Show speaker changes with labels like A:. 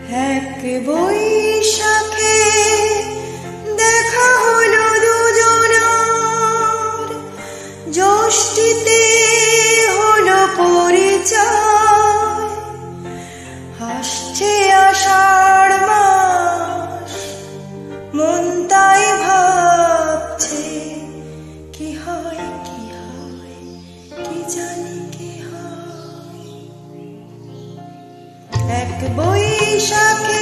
A: এক বৈশাখে দেখা হলো দুজনার, জ্যৈষ্ঠীতে হলো পরিচয়। হাসছে আষাঢ় মাস, মন তাই ভাবছে কি হয় কি হয়, কি জানি কি হয়। এক বৈশাখে